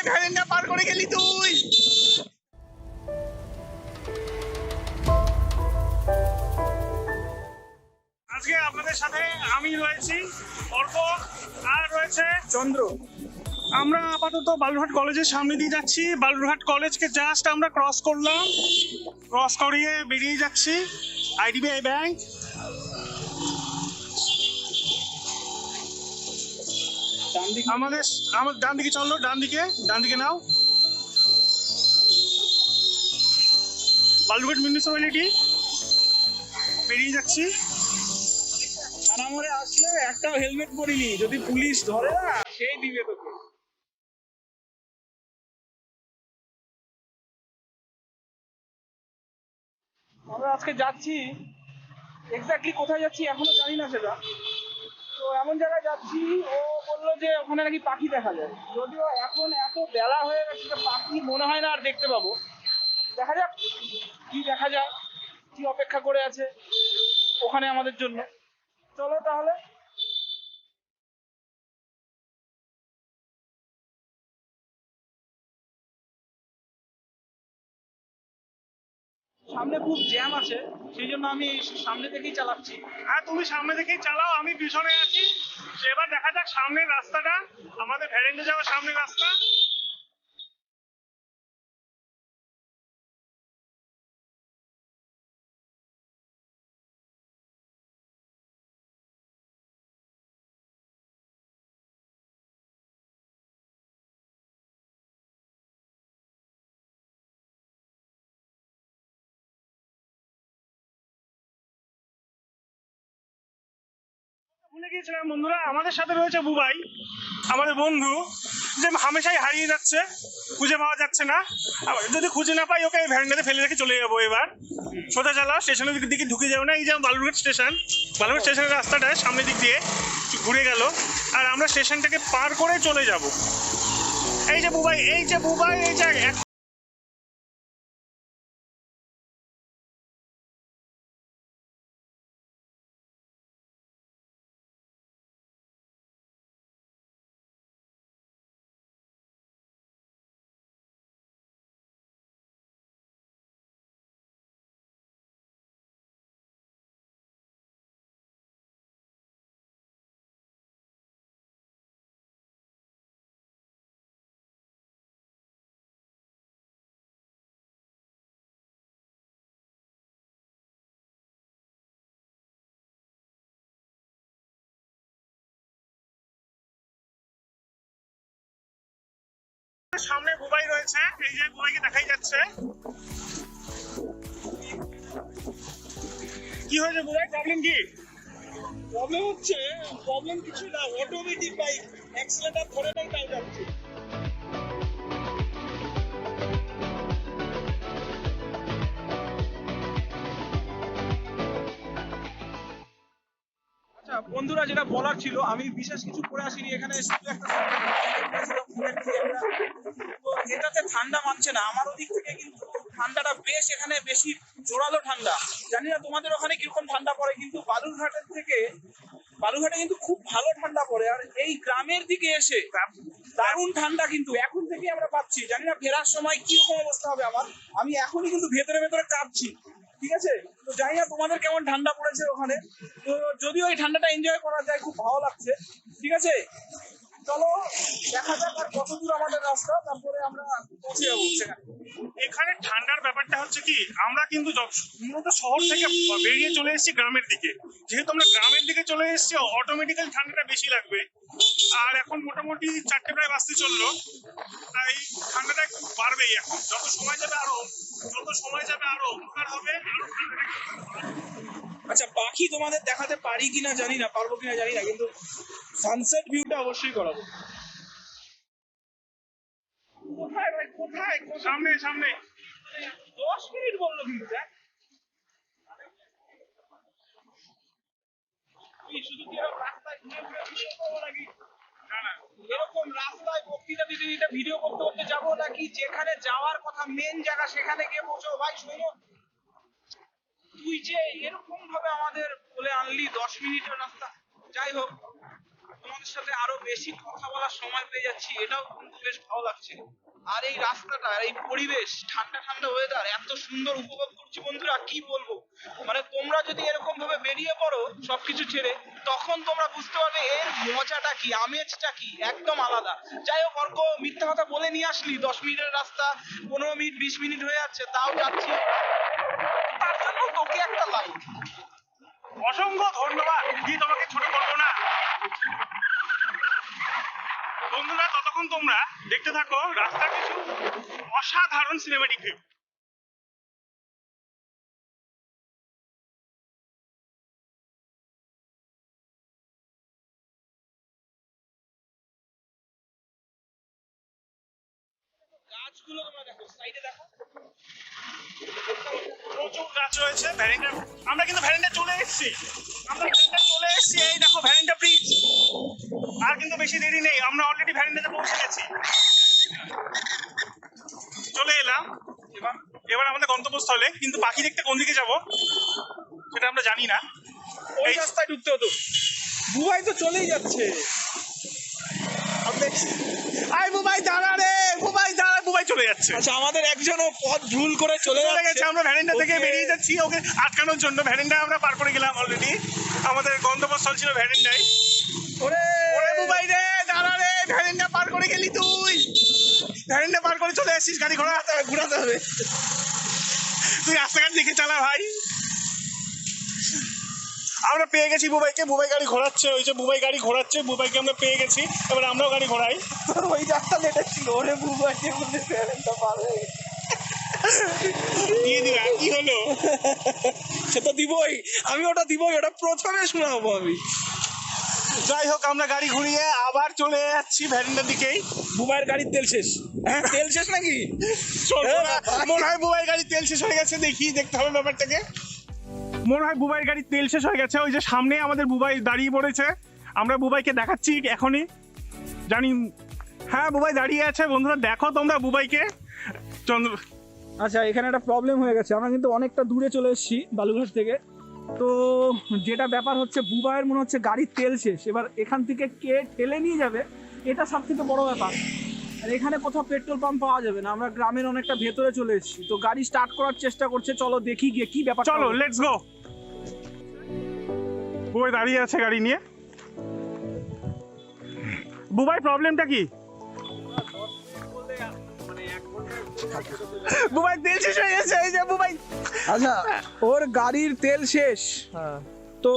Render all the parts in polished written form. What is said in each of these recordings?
ভ্যালেন্টা পার করে গেলি তুই। আজকে আপনাদের সাথে আমি রয়েছি, অর্ক, আর রয়েছে চন্দ্র। আমরা আপাতত বালুরঘাট কলেজের সামনে দিয়ে যাচ্ছি। বালুরঘাট কলেজকে জাস্ট আমরা ক্রস করলাম, ক্রস করিয়ে বেরিয়ে যাচ্ছি আইডিবিআই ব্যাংক। আমাদের ডান দিকে চললো, ডান দিকে নাও। বালুরঘাট মিউনিসিপ্যালিটি বেরিয়ে যাচ্ছি। থানামোড়ে আসলে একটাও হেলমেট পরিনি, যদি পুলিশ ধরে না সেই দিবে তোকে। আমরা আজকে যাচ্ছি, এক্স্যাক্টলি কোথায় যাচ্ছি এখনো জানি না সেটা। তো এমন জায়গায় যাচ্ছি, ও বললো যে ওখানে নাকি পাখি দেখা যায়। যদিও এখন এত বেলা হয়ে গেছে, পাখি মনে হয় না আর দেখতে পাবো। দেখা যাক কি দেখা যায়, কি অপেক্ষা করে আছে ওখানে আমাদের জন্য। চলো তাহলে। সামনে খুব জ্যাম আছে, সেই জন্য আমি সামনে থেকেই চালাচ্ছি। হ্যাঁ, তুমি সামনে থেকেই চালাও, আমি পিছনে আছি। এবার দেখা যাক সামনের রাস্তাটা, আমাদের ভ্যালেন্টা যাওয়ার সামনের রাস্তা। ভুলে গিয়েছিলাম বন্ধুরা, আমাদের সাথে রয়েছে বুবাই, আমাদের বন্ধু, যে হামেশাই হারিয়ে যাচ্ছে, খুঁজে পাওয়া যাচ্ছে না। যদি খুঁজে না পাই ওকে ভ্যানটাতে ফেলে রেখে চলে যাবো। এবার সোজা চালাও, স্টেশনের দিকে ঢুকে যাবো না। এই যে বালুরঘাট স্টেশন, বালুরঘাট স্টেশনের রাস্তাটায় সামনের দিক দিয়ে ঘুরে গেল, আর আমরা স্টেশনটাকে পার করে চলে যাব। এই যে বুবাই, এই যে সামনে বুবাই রয়েছে, এই যে বুবাইকে দেখাই যাচ্ছে। কি হয়েছে বুবাই, প্রবলেম কি? প্রবলেম কিছু না, অটোমেটিক বাইক, অ্যাক্সিলেটর ধরে নেই তাই যাচ্ছে। আচ্ছা বন্ধুরা, যেটা বলার ছিল, আমি বিশেষ কিছু করে আসিনি এখানে, শুধু একটা তো এটাতে ঠান্ডা মানছে না আমার ওদিক থেকে, কিন্তু ঠান্ডাটা বেশ এখানে বেশি জোরালো ঠান্ডা। জানি না তোমাদের ওখানে কিরকম ঠান্ডা পড়ে, কিন্তু বালুরঘাটে কিন্তু খুব ভালো ঠান্ডা পড়ে। আর এই গ্রামের দিকে এসে দারুণ ঠান্ডা কিন্তু এখন থেকে আমরা পাচ্ছি। জানি না ফেরার সময় কিরকম অবস্থা হবে আমার, আমি এখনই কিন্তু ভেতরে ভেতরে কাঁপছি। ঠিক আছে, তো জানি না তোমাদের কেমন ঠান্ডা পড়েছে ওখানে। তো যদিও এই ঠান্ডাটা এনজয় করা যায়, খুব ভালো লাগছে। ঠিক আছে, চলো দেখা যাক আর কত দূর আমাদের রাস্তা, তারপরে আমরা পৌঁছে যাবো সেখানে। এখানে ঠান্ডার ব্যাপারটা হচ্ছে কি, আমরা কিন্তু মূলত শহর থেকে বেরিয়ে চলে এসেছি গ্রামের দিকে। যেহেতু আমরা গ্রামের দিকে চলে এসেছি, অটোমেটিক্যালি ঠান্ডাটা বেশি লাগবে। আর এখন মোটামুটি 4টে প্রায় বাজতে চললো, তাই ঠান্ডাটা একটু বাড়বেই। এখন যত সময় যাবে আরো অন্ধকার হবে, আরো ঠান্ডাটা। আচ্ছা, পাখি তোমাদের দেখাতে পারি কিনা জানি না, পারবো কিনা জানি না, কিন্তু সানসেট ভিউটা অবশ্যই করাবো। কোথায় ভাই, কোথায়? সামনে 10 মিনিট বললো কিন্তু। দেখ শুধু কি রাস্তায় ঘুরে ঘুরে ভিডিও করবো নাকি? না না, এরকম রাস্তায় বক্তৃতা দিতে দিতে ভিডিও করতে করতে যাবো, নাকি যেখানে যাওয়ার কথা মেন জায়গা সেখানে গিয়ে পৌঁছবো? ভাই শোনো, তুই যে এরকম ভাবে আমাদের বলে আনলি 10 মিনিটের রাস্তা, যাই হোক তোমাদের সাথে আরো বেশি কথা বলার সময় পেয়ে যাচ্ছি, এটাও কিন্তু বেশ ভালো লাগছে। আর এই রাস্তাটা, এই পরিবেশ, ঠান্ডা ঠান্ডা ওয়েদার এত সুন্দর উপভোগ করছি বন্ধুরা, কি বলবো। মানে তোমরা যদি এরকম ভাবে বেরিয়ে পড়ো সবকিছু ছেড়ে, তখন তোমরা বুঝতে পারবে এর মজাটা কি, আমেজটা কি, একদম আলাদা। যাই হোক অর্ক, মিথ্যা কথা বলে নিয়ে আসলি, 10 মিনিটের রাস্তা 15 মিনিট 20 মিনিট হয়ে যাচ্ছে, তাও যাচ্ছি, তার জন্য তোকে একটা লাইক। অসংখ্য ধন্যবাদ, কি তোমাকে ছোট করবো না। বন্ধুরা ততক্ষণ তোমরা দেখতে থাকো রাস্তার কিছু অসাধারণ সিনেমেটিক ভিউ। গাছগুলো তোমরা দেখো, সাইডে দেখো, প্রচুর গাছ রয়েছে। ভ্যারিন্ডা, আমরা কিন্তু ভ্যারিন্ডা চলে এসেছি, এই দেখো ভ্যারিন্ডা ব্রিজ। আর কিন্তু বেশি দেরি নেই, আমরা অলরেডি ভ্যারিন্ডাতে পৌঁছে গেছি, চলে এলাম। এবার আমাদের গন্তব্যস্থলে, কিন্তু পাখি দেখতে কোন দিকে যাব সেটা আমরা জানি না। ওই রাস্তায় ঢুকতে হতো। বুবাই তো চলেই যাচ্ছে। আই বুবাই দাঁড়া রে, বুবাই দাঁড়া, বুবাই চলে যাচ্ছে। আচ্ছা, আমাদের একজনও পথ ভুল করে চলে গেছে। আমরা ভ্যারিন্ডা থেকে বেরিয়ে যাচ্ছি ওকে আটকানোর জন্য। ভ্যারিন্ডা আমরা পার করে গেলাম অলরেডি, আমাদের গন্তব্যস্থল ছিল ভ্যারিন্ডাই। ওরে ওরে বুবাই রে, দাঁড়া রে, ভ্যারিন্ডা পার করে গেলি তুই, ভ্যারিন্ডা পার করে চলে আসছিস। গাড়ি ঘোরাতে হবে, তুই রাস্তাঘাট দেখে চালা ভাই। আমরা পেয়ে গেছি বুবাইকে, বুবাই গাড়ি ঘোরাচ্ছে, ওই যে বুবাই গাড়ি ঘোরাচ্ছে, বুবাইকে আমরা পেয়ে গেছি। এবার আমরাও গাড়ি ঘোরাই। তোর ওই রাস্তা লেটে ছিল, ওরে বুবাইকে বলে ফেরেনটা পার হয়ে গেছে। দিয়ে দিবা, কি হলো? সেটা দিবই, আমি ওটা দিবই, ওটা প্রথমে শোনাবো আমি। যাই হোক, আমরা গাড়ি ঘুরিয়ে আবার চলে যাচ্ছি ভ্যারিন্ডার দিকেই। বুবাইয়ের গাড়ির তেল শেষ। হ্যাঁ, তেল শেষ নাকি? মনে হয় বুবাইয়ের গাড়ির তেল শেষ হয়ে গেছে, দেখতে হবে ব্যাপারটাকে। মনে হয় বুবাইয়ের গাড়ির তেল শেষ হয়ে গেছে। ওই যে সামনে আমাদের বুবাই দাঁড়িয়ে পড়েছে, আমরা বুবাইকে দেখাচ্ছি এখনই, জানি। হ্যাঁ, বুবাই দাঁড়িয়ে আছে। বন্ধুরা দেখো তোমরা বুবাইকে। চন্দ্র, আচ্ছা, এখানে একটা প্রবলেম হয়ে গেছে, আমরা কিন্তু অনেকটা দূরে চলে এসেছি বালুঘাট থেকে। তো যেটা ব্যাপার হচ্ছে, বুবাইয়ের মনে হচ্ছে গাড়ির তেল শেষ। এবার এখান থেকে কে ঠেলে নিয়ে যাবে, এটা সব থেকে বড় ব্যাপার। আর এখানে কোথাও পেট্রোল পাম্প পাওয়া যাবে না, আমরা গ্রামের অনেকটা ভেতরে চলে এসেছি। তো গাড়ি স্টার্ট করার চেষ্টা করছে, চলো দেখি গিয়ে কি ব্যাপার। চলো লেটস গো। বুবাই দাঁড়িয়ে আছে গাড়ি নিয়ে। বুবাই প্রবলেমটা কি? বুবাই তেল শেষ হয়ে গেছে, এই যে বুবাই। আচ্ছা, ওর গাড়ির তেল শেষ। তো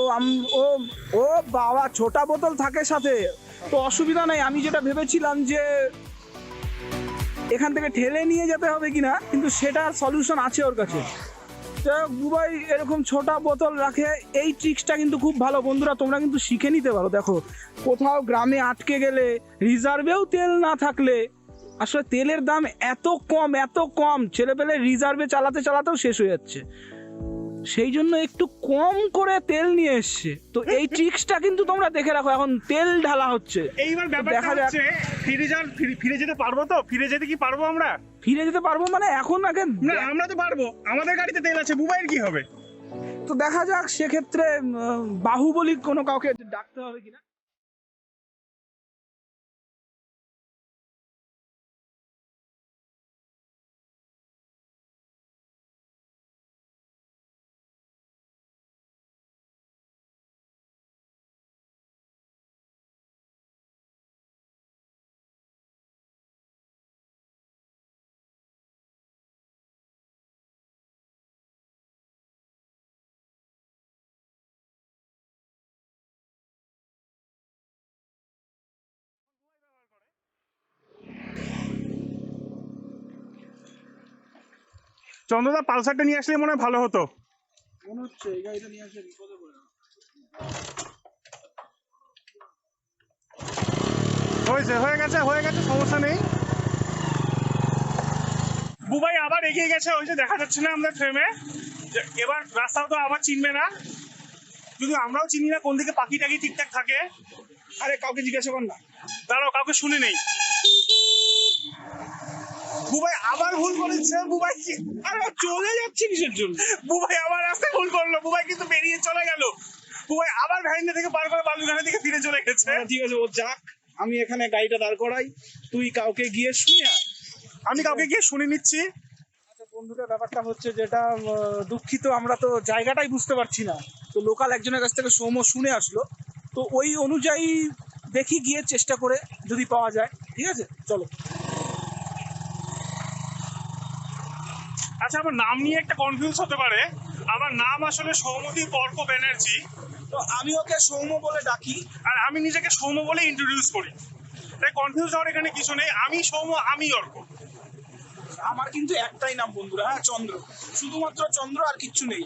ও বাবা, ছোটা বোতল থাকে সাথে, তো অসুবিধা নাই। আমি যেটা ভেবেছিলাম যে এখান থেকে ঠেলে নিয়ে যেতে হবে কিনা, কিন্তু সেটার সলিউশন আছে ওর কাছে। তো বুবাই এরকম ছোটা বোতল রাখে, এই ট্রিক্সটা কিন্তু খুব ভালো। বন্ধুরা তোমরা কিন্তু শিখে নিতে পারো। দেখো, কোথাও গ্রামে আটকে গেলে, রিজার্ভেও তেল না থাকলে, আসলে তেলের দাম এত কম, ছেলেপেলে রিজার্ভে চালাতেও শেষ হয়ে যাচ্ছে। সেই জন্য একটু কম করে তেল নিয়ে এসছে। তো এই ট্রিক্সটা কিন্তু তোমরা দেখে রাখো, এখন তেল ঢালা হচ্ছে। এইবার ব্যাপারটা হচ্ছে, ফিরে যেতে পারবো তো? ফিরে যেতে কি পারবো আমরা? ফিরে যেতে পারবো মানে এখন আগে না, আমরা তো পারবো, আমাদের গাড়িতে তেল আছে। বুবাইয়ের কি হবে? তো দেখা যাক, সেক্ষেত্রে বাহুবলী কোনো কাউকে ডাকতে হবে কিনা। চন্দ্রদা পালসারটা নিয়ে আসলে মনে হয় ভালো হতো। মনে হচ্ছে এই গাড়িটা নিয়ে আসলে বিপদে পড়ে যাবে। হয়ে গেছে, সমস্যা নেই। বুবাই আবার এগিয়ে গেছে, ওই যে দেখা যাচ্ছে না আমরা ফ্রেমে। এবার রাস্তাও তো আবার চিনবে না, যদি আমরাও চিনি না কোন দিকে পাখি টাকি ঠিকঠাক থাকে। আরে কাউকে জিজ্ঞাসা কর না, দাঁড়াও, কাউকে শুনে নেই। বুবাই আবার ভুল করেছে। বুবাই আরে চলে যাচ্ছে কিসের জন্য? বুবাই আবার রাস্তায় ভুল করলো। বুবাই কিন্তু বেরিয়ে চলে গেল। বুবাই আবার ভ্যারিন্ডা থেকে পার করে বালুঘাটের দিকে ফিরে চলে গেছে। ঠিক আছে, ও যাক, আমি এখানে গাড়িটা দাঁড় করাই, তুই কাউকে গিয়ে শুনে আয়। আমি কাউকে গিয়ে শুনে নিচ্ছি। আচ্ছা বন্ধুরা, ব্যাপারটা হচ্ছে যেটা দুঃখিত, আমরা তো জায়গাটাই বুঝতে পারছি না, তো লোকাল একজনের কাছ থেকে সৌম্য শুনে আসলো, তো ওই অনুযায়ী দেখি গিয়ে চেষ্টা করে যদি পাওয়া যায়। ঠিক আছে, চলো। আচ্ছা, আমার নাম নিয়ে একটা কনফিউজ হতে পারে। আমার নাম আসলে সৌমদী পর্ক ব্যানার্জি, তো আমি ওকে সৌম্য বলে ডাকি, আর আমি নিজেকে সৌম্য বলে ইন্ট্রোডিউস করি, তাই কনফিউজ হওয়ার এখানে কিছু নেই। আমি সৌম্য, আমি অর্ক। আমার কিন্তু একটাই নাম বন্ধুরা, হ্যাঁ, চন্দ্র, শুধুমাত্র চন্দ্র, আর কিচ্ছু নেই।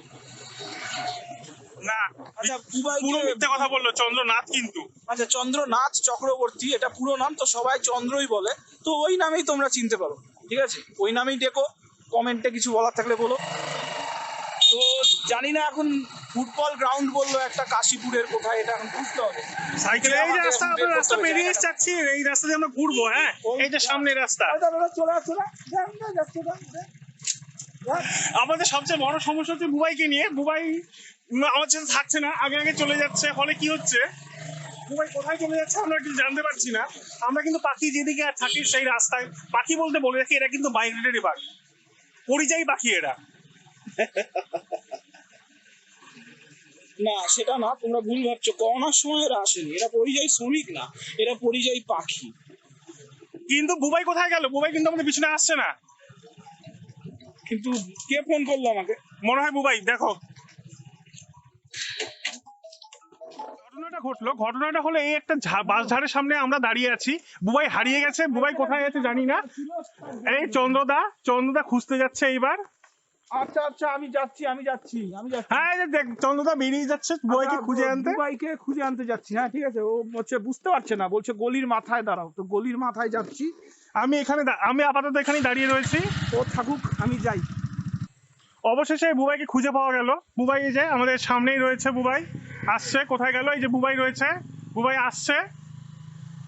না, আচ্ছা বুবাইকে, পুরো মিথ্যে কথা বললো, চন্দ্রনাথ কিন্তু। আচ্ছা চন্দ্রনাথ চক্রবর্তী, এটা পুরো নাম, তো সবাই চন্দ্রই বলে, তো ওই নামেই তোমরা চিনতে পারো। ঠিক আছে, ওই নামেই ডেকো, কমেন্টে কিছু বলার থাকলে বলো। তো জানি না এখন ফুটবল গ্রাউন্ড বললো একটা, কাশীপুরের কোথায় এটা এখন বুঝতে হবে। সাইকেলে এই যে রাস্তা, আমরা রাস্তা পেরিয়ে যাচ্ছি, এই রাস্তা দিয়ে আমরা ঘুরবো। হ্যাঁ, এই যে সামনের রাস্তা। চলে আমাদের সবচেয়ে বড় সমস্যা হচ্ছে বুবাইকে নিয়ে। বুবাই আমার সাথে থাকছে না, আগে আগে চলে যাচ্ছে। ফলে কি হচ্ছে, বুবাই কোথায় চলে যাচ্ছে আমরা কিন্তু জানতে পারছি না। আমরা কিন্তু পাখি যেদিকে থাকি সেই রাস্তায়, পাখি বলতে বলে রাখি এরা কিন্তু মাইগ্রেটরি পাখি, পরিযায়ী পাখি এরা। না সেটা না, তোমরা ভুল ভাবছো, করোনার সময় এরা আসেনি, এরা পরিযায়ী শ্রমিক না, এরা পরিযায়ী পাখি। কিন্তু বুবাই কোথায় গেল? বুবাই কিন্তু আমাদের পিছনে আসছে না। কিন্তু কে ফোন করলো আমাকে? মনে হয় বুবাই, দেখো ঘটনাটা হলো এই একটা বাস ঝাড়ের সামনে আমরা দাঁড়িয়ে আছি। বুবাই হারিয়ে গেছে, বুবাই কোথায় আছে জানি না। এই চন্দ্রদা খুঁজতে যাচ্ছে এইবার। আচ্ছা আচ্ছা, আমি যাচ্ছি। হ্যাঁ, এই যে দেখ, চন্দ্রদা বেরিয়ে যাচ্ছে বুবাইকে খুঁজে আনতে। বুবাইকে খুঁজে আনতে যাচ্ছি, হ্যাঁ ঠিক আছে। ও হচ্ছে বুঝতে পারছে না, বলছে গলির মাথায় দাঁড়াও, তো গলির মাথায় যাচ্ছি। আমি আপাতত এখানেই দাঁড়িয়ে রয়েছি। ও থাকুক, আমি যাই। অবশেষে বুবাইকে খুঁজে পাওয়া গেল। বুবাই এই যে আমাদের সামনেই রয়েছে, বুবাই আসছে। কোথায় গেল? এই যে বুবাই রয়েছে, বুবাই আসছে।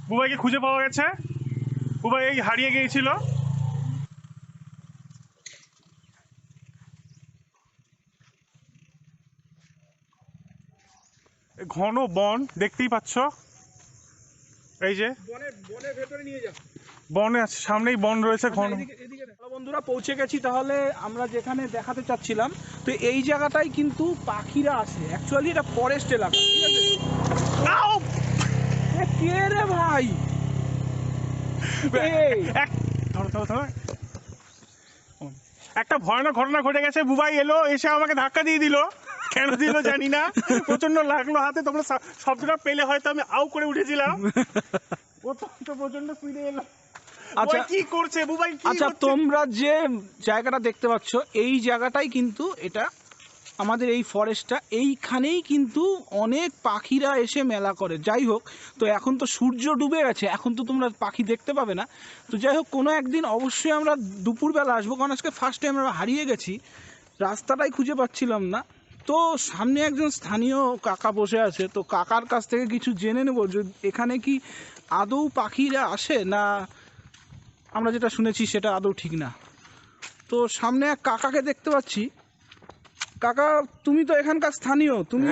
বুবাইকে খুঁজে পাওয়া গেছে। বুবাই এই হারিয়ে গিয়েছিল। ঘন বন দেখতেই পাচ্ছ, এই যে বনের ভেতরে নিয়ে যাও। বনে আছে, সামনেই বন রয়েছে ঘন। বন্ধুরা পৌঁছে গেছি, তাহলে আমরা যেখানে দেখাতে চাচ্ছিলাম, তো এই জায়গাটাই কিন্তু পাখিরা আসে। অ্যাকচুয়ালি এটা ফরেস্ট এলাকা, ঠিক আছে। কে রে ভাই? একটা ভয়ানক ঘটনা ঘটে গেছে। বুবাই এলো, এসে আমাকে ধাক্কা দিয়ে দিল। কেন দিল জানি না, প্রচন্ড লাগলো হাতে। তোমরা শব্দটা পেলে হয়তো আমি আউ করে উঠেছিলাম। প্রচন্ড স্পিডে এলো। আচ্ছা কি করছে বুবাই? আচ্ছা, তোমরা যে জায়গাটা দেখতে পাচ্ছ, এই জায়গাটাই কিন্তু এটা আমাদের এই ফরেস্টটা, এইখানেই কিন্তু অনেক পাখিরা এসে মেলা করে। যাই হোক, তো এখন তো সূর্য ডুবে গেছে, এখন তো তোমরা পাখি দেখতে পাবে না। তো যাই হোক, কোনো একদিন অবশ্যই আমরা দুপুরবেলা আসবো, কারণ আজকে ফার্স্ট টাইম আমরা হারিয়ে গেছি, রাস্তাটাই খুঁজে পাচ্ছিলাম না। তো সামনে একজন স্থানীয় কাকা বসে আছে, তো কাকার কাছ থেকে কিছু জেনে নেবো যে এখানে কি আদৌ পাখিরা আসে, না আমরা যেটা শুনেছি সেটা আদৌ ঠিক না। তো সামনে এক কাকাকে দেখতে পাচ্ছি। কাকা, তুমি তো এখানকার স্থানীয়, তুমি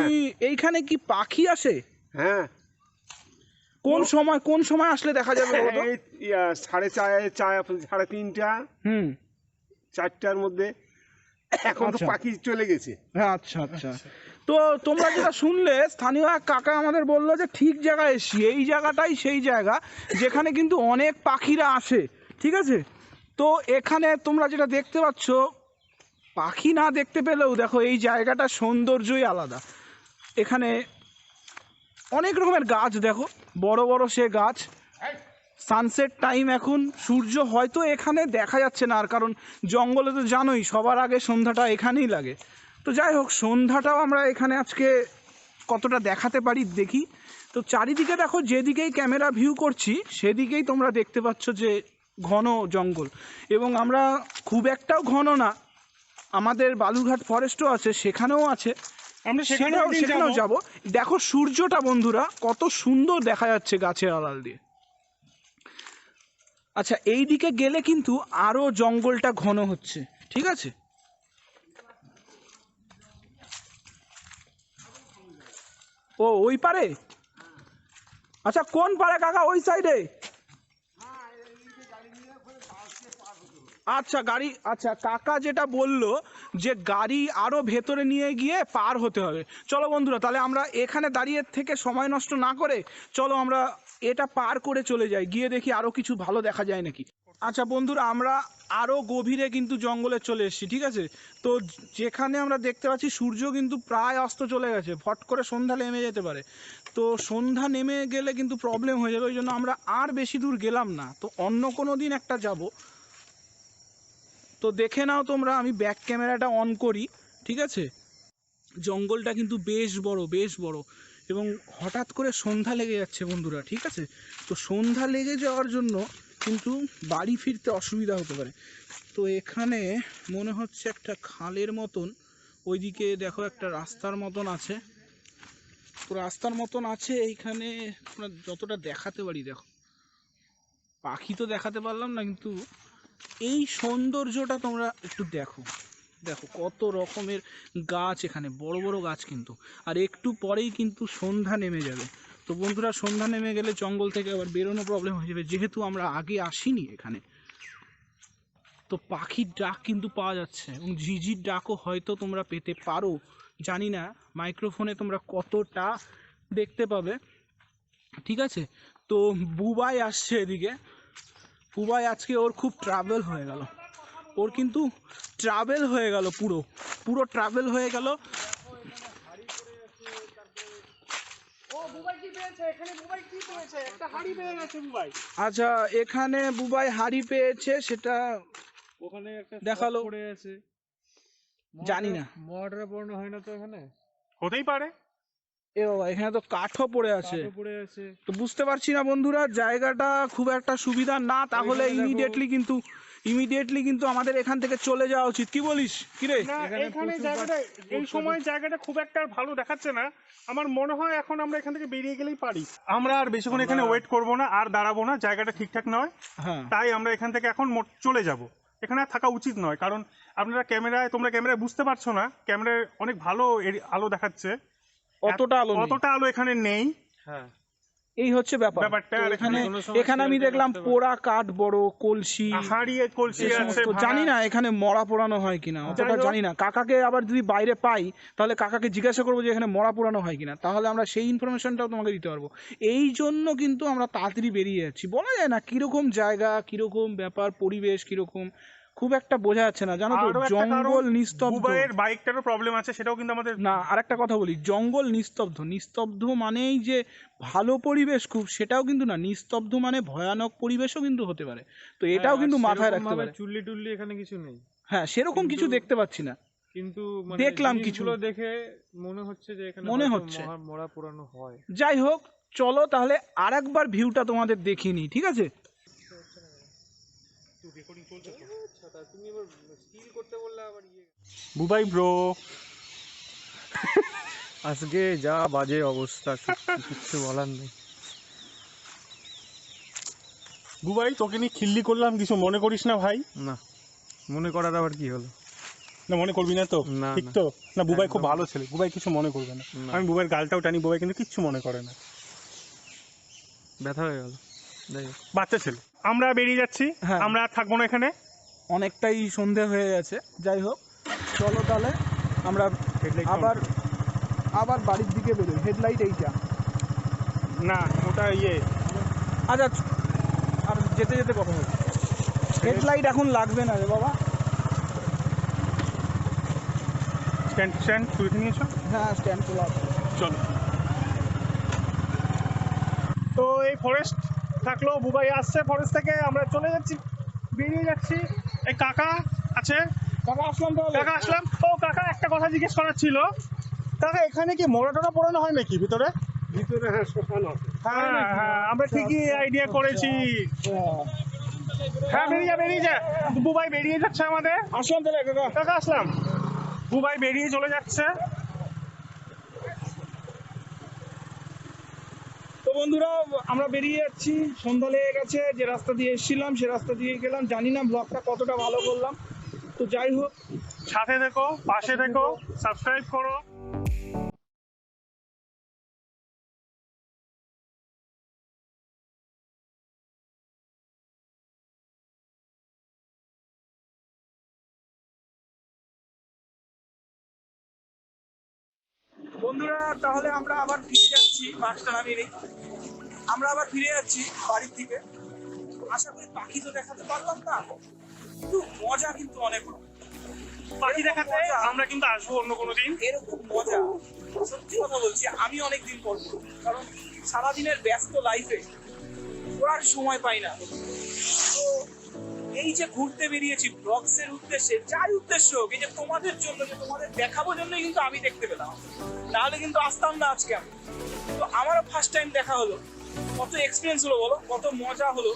এইখানে কি পাখি আসে? হ্যাঁ। কোন সময় আসলে দেখা যাবে বলো তো? 3:30 4টার মধ্যে এখন তো পাখি চলে গেছে। হ্যাঁ, আচ্ছা আচ্ছা। তো তোমরা যেটা শুনলে, স্থানীয় এক কাকা আমাদের বললো যে ঠিক জায়গায় এসছি, এই জায়গাটাই সেই জায়গা যেখানে কিন্তু অনেক পাখিরা আসে। ঠিক আছে, তো এখানে তোমরা যেটা দেখতে পাচ্ছ, পাখি না দেখতে পেলেও দেখো এই জায়গাটার সৌন্দর্যই আলাদা। এখানে অনেক রকমের গাছ, দেখো বড় বড় সে গাছ। সানসেট টাইম এখন, সূর্য হয়তো এখানে দেখা যাচ্ছে না, আর কারণ জঙ্গলে তো জানোই সবার আগে সন্ধ্যাটা এখানেই লাগে। তো যাই হোক, সন্ধ্যাটাও আমরা এখানে আজকে কতটা দেখাতে পারি দেখি। তো চারিদিকে দেখো, যেদিকেই ক্যামেরা ভিউ করছি সেদিকেই তোমরা দেখতে পাচ্ছ যে ঘন জঙ্গল, এবং আমরা খুব একটাও ঘন না, আমাদের বালুরঘাট ফরেস্টও আছে, সেখানেও আছে, আমরা সেখানেও যাব। দেখো সূর্যটা বন্ধুরা কত সুন্দর দেখা যাচ্ছে গাছের আড়াল দিয়ে। আচ্ছা, এই দিকে গেলে কিন্তু আরো জঙ্গলটা ঘন হচ্ছে, ঠিক আছে। ও ওই পারে, আচ্ছা কোন পারে কাকা? ওই সাইডে? আচ্ছা গাড়ি, আচ্ছা কাকা যেটা বললো যে গাড়ি আরো ভেতরে নিয়ে গিয়ে পার হতে হবে। চলো বন্ধুরা, তাহলে আমরা এখানে দাঁড়িয়ে থেকে সময় নষ্ট না করে চলো আমরা এটা পার করে চলে যাই, গিয়ে দেখি আরো কিছু ভালো দেখা যায় নাকি। আচ্ছা বন্ধুরা, আমরা আরো গভীরে কিন্তু জঙ্গলে চলে এসেছি, ঠিক আছে? তো যেখানে আমরা দেখতে পাচ্ছি সূর্য কিন্তু প্রায় অস্ত চলে গেছে, ফট করে সন্ধ্যা নেমে যেতে পারে। তো সন্ধ্যা নেমে গেলে কিন্তু প্রবলেম হয়ে যাবে, ওই জন্য আমরা আর বেশি দূর গেলাম না। তো অন্য কোনো দিন একটা যাব। তো দেখে নাও তোমরা, আমি ব্যাক ক্যামেরাটা অন করি, ঠিক আছে? জঙ্গলটা কিন্তু বেশ বড়, বেশ বড়, এবং হঠাৎ করে সন্ধ্যা লেগে যাচ্ছে বন্ধুরা, ঠিক আছে? তো সন্ধ্যা লেগে যাওয়ার জন্য কিন্তু বাড়ি ফিরতে অসুবিধা হতে পারে। তো এখানে মনে হচ্ছে একটা খালের মতন, ওইদিকে দেখো একটা রাস্তার মতন আছে। তো রাস্তার মতন আছে এইখানে, আমরা যতটা দেখাতে পারি দেখো, পাখি তো দেখাতে পারলাম না, কিন্তু এই সৌন্দর্যটা তোমরা একটু দেখো, দেখো কত রকমের গাছ এখানে, বড় বড় গাছ কিন্তু। আর একটু পরেই কিন্তু সন্ধ্যা নেমে যাবে। তো বন্ধুরা, সন্ধ্যা নেমে গেলে জঙ্গল থেকে আবার বেরোনো প্রবলেম হয়ে যাবে, যেহেতু আমরা আগে আসিনি এখানে। তো পাখির ডাক কিন্তু পাওয়া যাচ্ছে, এবং ঝিঝির ডাকও হয়তো তোমরা পেতে পারো, জানি না মাইক্রোফোনে তোমরা কতটা দেখতে পাবে, ঠিক আছে? তো বুবাই আসছে এদিকে। বুবাই আজকে ওর খুব ট্রাভেল হয়ে গেল, ওর কিন্তু ট্রাভেল হয়ে গেল, পুরো পুরো ট্রাভেল হয়ে গেল। আচ্ছা, এখানে বুবাই হাড়ি পেয়েছে, সেটা ওখানে একটা দেখালো, পড়ে আছে, জানি না, মর্ডার পড়ানো হয় না তো এখানে, হতেই পারে। এ বাবা, এখানে তো কাঠও পড়ে আছে। তো বুঝতে পারছি না বন্ধুরা, জায়গাটা খুব একটা সুবিধা না, তাহলে ইমিডিয়েটলি কিন্তু আমাদের এখান থেকে চলে যাওয়া উচিত। কি বলিস? কিরে, এখানে জায়গাটা এই সময় জায়গাটা খুব একটা ভালো দেখাচ্ছে না। আমার মনে হয় এখন আমরা এখান থেকে বেরিয়ে গেলেই পারি। আমরা আর বেশিক্ষণ এখানে ওয়েট করব না, আর দাঁড়াবো না, জায়গাটা ঠিকঠাক নয়। হ্যাঁ, তাই আমরা এখান থেকে এখন চলে যাব। এখানে আর থাকা উচিত নয়, কারণ তোমরা ক্যামেরায় বুঝতে পারছো না, ক্যামেরায় অনেক ভালো আলো দেখাচ্ছে, অতটা আলো এখানে নেই। হ্যাঁ, এই হচ্ছে ব্যাপারটা। এখানে আমি দেখলাম পোড়া কাঠ, বড় কলসি, আছে। তো জানি না এখানে মরা পোড়ানো হয় কিনা, অতটা জানি না। কাকাকে আবার যদি বাইরে পাই, তাহলে কাকাকে জিজ্ঞাসা করবো যে এখানে মরা পোড়ানো হয় কিনা, তাহলে আমরা সেই ইনফরমেশনটাও তোমাকে দিতে পারবো। এই জন্য কিন্তু আমরা তাড়াতাড়ি বেরিয়ে যাচ্ছি। বলা যায় না কিরকম জায়গা, কিরকম ব্যাপার, পরিবেশ কিরকম, খুব একটা বোঝা যাচ্ছে না, জানো তো। জঙ্গল নিস্তব্ধ, বাইকটারও প্রবলেম আছে, সেটাও কিন্তু আমাদের না। আরেকটা কথা বলি, জঙ্গল নিস্তব্ধ, নিস্তব্ধ মানেই যে ভালো পরিবেশ খুব, সেটাও কিন্তু না। নিস্তব্ধ মানে ভয়ানক পরিবেশও কিন্তু হতে পারে। তো এটাও কিন্তু মাথায় রাখতে হবে। চুল্লি টুল্লি এখানে কিছু নেই, হ্যাঁ, সেরকম কিছু দেখতে পাচ্ছি না, কিন্তু দেখলাম কিছু দেখে মনে হচ্ছে যে এখানে মরা পোড়ানো হয়। যাই হোক, চলো তাহলে আরেকবার ভিউটা তোমাদের দেখিয়ে নিই, ঠিক আছে? বুবাই ব্রো, আজকে যা বাজে অবস্থা, কিছু বলার নেই। বুবাই, তোকে নিয়ে খিল্লি করলাম, কিছু মনে করিস না ভাই? না, মনে করার আবার কি হলো? না, মনে করবি না তো? না, ঠিক তো? না, বুবাই খুব ভালো ছেলে, বুবাই কিছু মনে করবে না। আমি বুবাইয়ের গালটাও টানি, বুবাই কিন্তু কিচ্ছু মনে করে না। ব্যথা হয়ে গেল, যাই হোক, বাচ্চা ছেলে। আমরা বেরিয়ে যাচ্ছি, আমরা আর থাকবো না এখানে, অনেকটাই সন্ধে হয়ে গেছে। যাই হোক, চলো তাহলে আমরা আবার বাড়ির দিকে বেরোই। হেডলাইট এইটা না, ওটা আচ্ছা, আর যেতে যেতে কথা হবে। হেডলাইট এখন লাগবে না রে বাবা। স্ট্যান্ড তুলে নিয়েছো? হ্যাঁ, স্ট্যান্ড খোলা আছে। চলো। তো এই ফরেস্ট থাকলো, বুবাই আসছে ফরেস্ট থেকে, আমরা চলে যাচ্ছি, বেরিয়ে যাচ্ছি। এই কাকা আছে, কাকা আসলাম তাহলে। কাকা আসলাম। ও কাকা, একটা কথা জিজ্ঞেস করার ছিল। কাকা, এখানে কি মরাটোনা পোড়ানো হয় নাকি ভিতরে? হ্যাঁ, শ্মশান আছে। হ্যাঁ হ্যাঁ, আমরা ঠিকই আইডিয়া করেছি। হ্যাঁ, বেরিয়ে যা। বুবাই বেরিয়ে যাচ্ছে আমাদের। আসলাম তাহলে কাকা। কাকা আসলাম। বুবাই বেরিয়ে চলে যাচ্ছে। তো বন্ধুরা, আমরা বেরিয়ে যাচ্ছি, সন্ধ্যা লেগে গেছে। যে রাস্তা দিয়ে এসেছিলাম সে রাস্তা দিয়ে গেলাম। জানি না ব্লগটা কতটা ভালো করলাম। তো যাই হোক, সাথে থেকো, পাশে থেকো, সাবস্ক্রাইব করো। বন্ধুরা তাহলে আমরা আবার ফিরে যাচ্ছি, বাসটা নামিয়ে নেই, আমরা আবার ফিরে যাচ্ছি বাড়ির দিকে। আশা করি পাখি তো দেখাতে পারলাম না, কিন্তু মজা কিন্তু অনেক হলো। পাখি দেখাতে আমরা কিন্তু আসবো অন্য কোনো দিন। এরকম মজা সত্যি কথা বলছি আমি অনেকদিন পর, কারণ সারাদিনের ব্যস্ত লাইফে ঘোরার সময় পাই না। তো এই যে ঘুরতে বেরিয়েছি ব্লগসের উদ্দেশ্যে, যাই উদ্দেশ্য হোক, এই যে তোমাদের জন্য, যে তোমাদের দেখাবো জন্যই কিন্তু আমি দেখতে পেলাম, নাহলে কিন্তু আসতাম না আজকে আমি। তো আমারও ফার্স্ট টাইম দেখা হলো, কত এক্সপিরিয়েন্স হলো বলো, কত মজা হলো।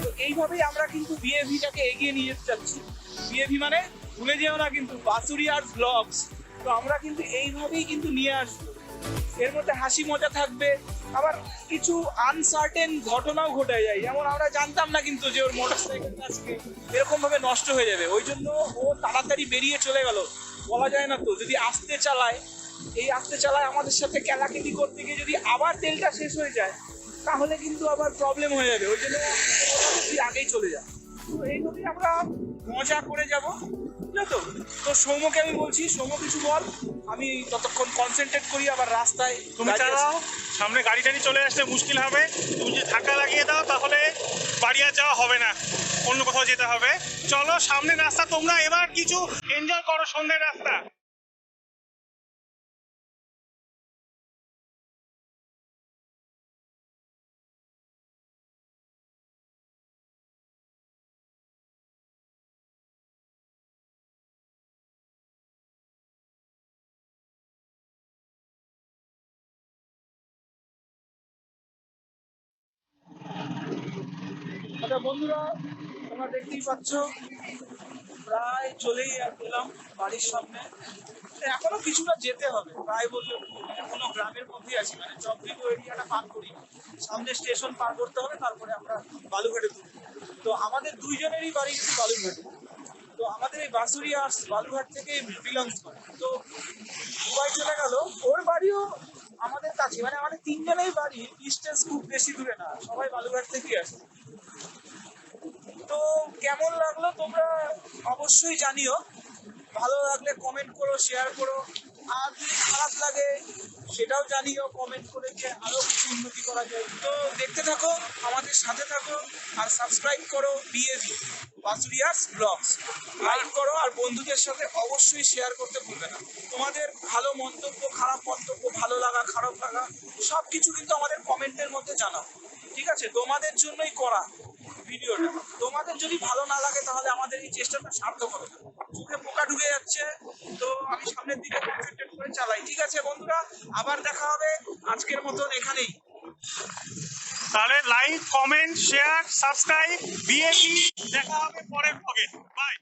তো এইভাবেই আমরা কিন্তু বিএভিটাকে এগিয়ে নিয়ে যেতে চাচ্ছি। বিএভি মানে ভুলে যেও না কিন্তু, বাসুরি আর্টস ভ্লগস। তো আমরা কিন্তু এইভাবেই কিন্তু নিয়ে আসবো, এর মধ্যে হাসি মজা থাকবে, আবার কিছু আনসার্টেন ঘটনাও ঘটে যায়। যেমন আমরা জানতাম না কিন্তু যে ওর মোটরসাইকেলটা আজকে এরকম ভাবে নষ্ট হয়ে যাবে, ওই জন্য ও তাড়াতাড়ি বেরিয়ে চলে গেল। বলা যায় না তো, যদি আস্তে চালায়, এই আস্তে চালায় আমাদের সাথে কেলাকেলি করতে গিয়ে যদি আবার তেলটা শেষ হয়ে যায়, তাহলে কিন্তু আবার প্রবলেম হয়ে যাবে। ওই জন্য আগেই চলে যায়। তো এইভাবেই আমরা মজা করে যাব, বুঝলে তো? তো সৌম্যকে আমি বলছি, সৌম্য কিছু বল, আমি ততক্ষণ কনসেন্ট্রেট করি। আবার রাস্তায় তুমি চালাও, সামনে গাড়ি টাড়ি চলে আসলে মুশকিল হবে। তুমি যদি ধাক্কা লাগিয়ে দাও তাহলে বাড়ি আর যাওয়া হবে না, অন্য কোথাও যেতে হবে। চলো, সামনে রাস্তা, তোমরা এবার কিছু এনজয় করো সন্ধ্যের রাস্তা। আচ্ছা বন্ধুরা, তোমরা দেখতেই পাচ্ছ প্রায় চলেই এলাম বাড়ির সামনে। এখনো কিছুটা যেতে হবে, প্রায় বলতে এখনো গ্রামের মধ্যে আছি, মানে চকরিগো এরিয়াটা পার করি, সামনে স্টেশন পার করতে হবে, তারপরে আমরা বালুঘাটে তুলব। তো আমাদের দুইজনেরই বাড়ি কিন্তু বালুঘাটে। তো আমাদের এই বাঁশুড়ি আর্টস বালুঘাট থেকে বিলংস করে। তো দুবাই চলে গেল, ওর বাড়িও আমাদের কাছে, মানে আমাদের তিনজনেই বাড়ি ডিস্টেন্স খুব বেশি দূরে না, সবাই বালুঘাট থেকে আসে। তো কেমন লাগলো তোমরা অবশ্যই জানিও, ভালো লাগলে কমেন্ট করো, শেয়ার করো, আর যদি খারাপ লাগে সেটাও জানিও কমেন্ট করে, যে আরো কিছু উন্নতি করা যায়। তো দেখতে থাকো, আমাদের সাথে থাকো, আর সাবস্ক্রাইব করো বিএভি, বাসুরি আর্টস ব্লগস, লাইক করো, আর বন্ধুদের সাথে অবশ্যই শেয়ার করতে ভুলবে না। তোমাদের ভালো মন্তব্য, খারাপ মন্তব্য, ভালো লাগা, খারাপ লাগা, সব কিছু কিন্তু আমাদের কমেন্টের মধ্যে জানাও, ঠিক আছে? তোমাদের জন্যই করা ভিডিওটা। তোমাদের যদি ভালো না লাগে তাহলে আমাদের এই চেষ্টাটা সার্থক হবে না। চোখে পোকা ঢুকে যাচ্ছে, তো আমি সামনের দিকে কনসেন্ট্রেট করে চালাই। ঠিক আছে বন্ধুরা, আবার দেখা হবে আজকের মতন এখানেই। তাহলে like, comment, share, subscribe, BAP. দেখা হবে পরের ব্লগে। বাই।